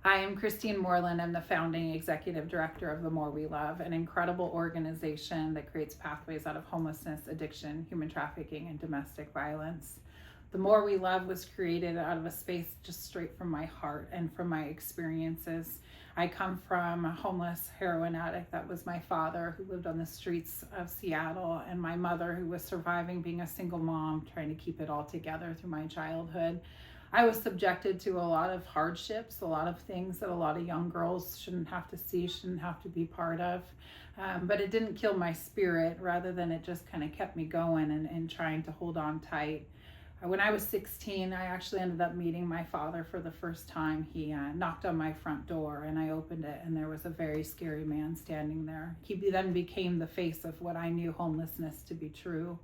Hi, I'm Christine Moreland. I'm the founding executive director of The More We Love, an incredible organization that creates pathways out of homelessness, addiction, human trafficking, and domestic violence. The More We Love was created out of a space just straight from my heart and from my experiences. I come from a homeless heroin addict. That was my father, who lived on the streets of Seattle, and my mother, who was surviving being a single mom, trying to keep it all together through my childhood. I was subjected to a lot of hardships, a lot of things that a lot of young girls shouldn't have to see, shouldn't have to be part of. But it didn't kill my spirit, rather than it just kind of kept me going and trying to hold on tight. When I was 16, I actually ended up meeting my father for the first time. He knocked on my front door and I opened it, and there was a very scary man standing there. He then became the face of what I knew homelessness to be true.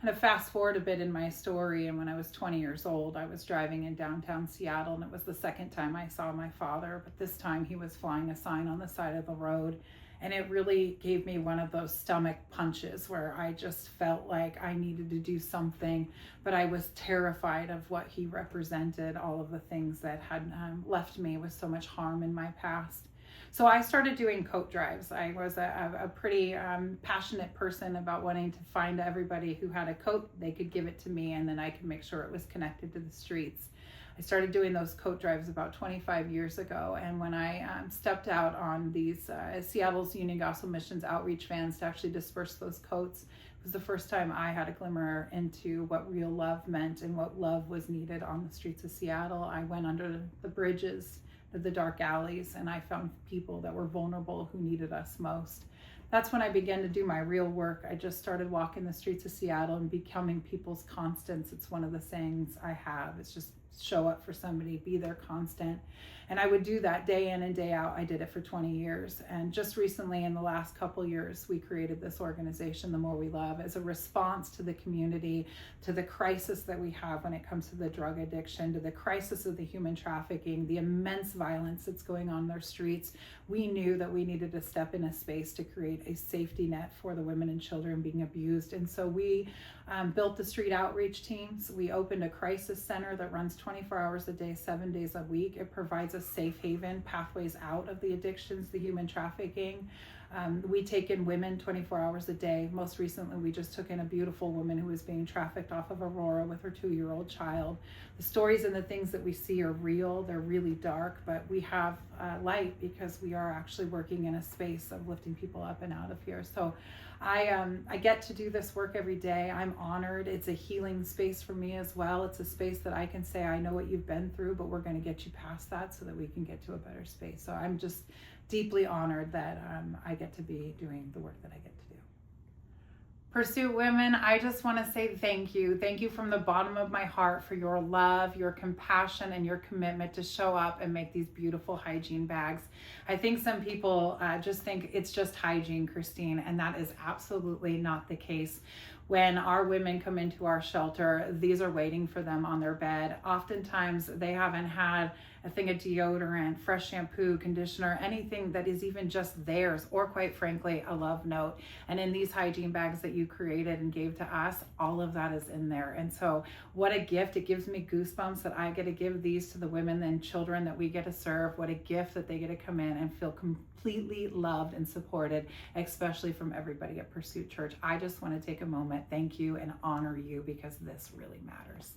And to fast forward a bit in my story, and when I was 20 years old, I was driving in downtown Seattle, and it was the second time I saw my father, but this time he was flying a sign on the side of the road. And it really gave me one of those stomach punches where I just felt like I needed to do something, but I was terrified of what he represented, all of the things that had left me with so much harm in my past. So I started doing coat drives. I was a pretty passionate person about wanting to find everybody who had a coat. They could give it to me, and then I could make sure it was connected to the streets. I started doing those coat drives about 25 years ago, and when I stepped out on these Seattle's Union Gospel Missions outreach vans to actually disperse those coats, it was the first time I had a glimmer into what real love meant and what love was needed on the streets of Seattle. I went under the bridges, the dark alleys, and I found people that were vulnerable who needed us most. That's when I began to do my real work. I just started walking the streets of Seattle and becoming people's constants. It's one of the sayings I have. It's just show up for somebody, be their constant. And I would do that day in and day out. I did it for 20 years. And just recently, in the last couple years, we created this organization, The More We Love, as a response to the community, to the crisis that we have when it comes to the drug addiction, to the crisis of the human trafficking, the immense violence that's going on in their streets. We knew that we needed to step in a space to create a safety net for the women and children being abused. And so we built the street outreach teams. We opened a crisis center that runs 24 hours a day, 7 days a week. It provides a safe haven, pathways out of the addictions, the human trafficking. We take in women 24 hours a day. Most recently, we just took in a beautiful woman who was being trafficked off of Aurora with her 2-year-old child. The stories and the things that we see are real. They're really dark, but we have light because we are actually working in a space of lifting people up and out of here. So I get to do this work every day. I'm honored. It's a healing space for me as well. It's a space that I can say, I know what you've been through, but we're going to get you past that so that we can get to a better space. So I'm just deeply honored that I get to be doing the work that I get to do. Pursuit Women, I just want to say thank you. Thank you from the bottom of my heart for your love, your compassion, and your commitment to show up and make these beautiful hygiene bags. I think some people just think it's just hygiene, Christine, and that is absolutely not the case. When our women come into our shelter, these are waiting for them on their bed. Oftentimes, they haven't had a thing of deodorant, fresh shampoo, conditioner, anything that is even just theirs, or quite frankly, a love note. And in these hygiene bags that you created and gave to us, all of that is in there. And so what a gift. It gives me goosebumps that I get to give these to the women and children that we get to serve. What a gift that they get to come in and feel completely loved and supported, especially from everybody at Pursuit Church. I just want to take a moment, thank you, and honor you, because this really matters.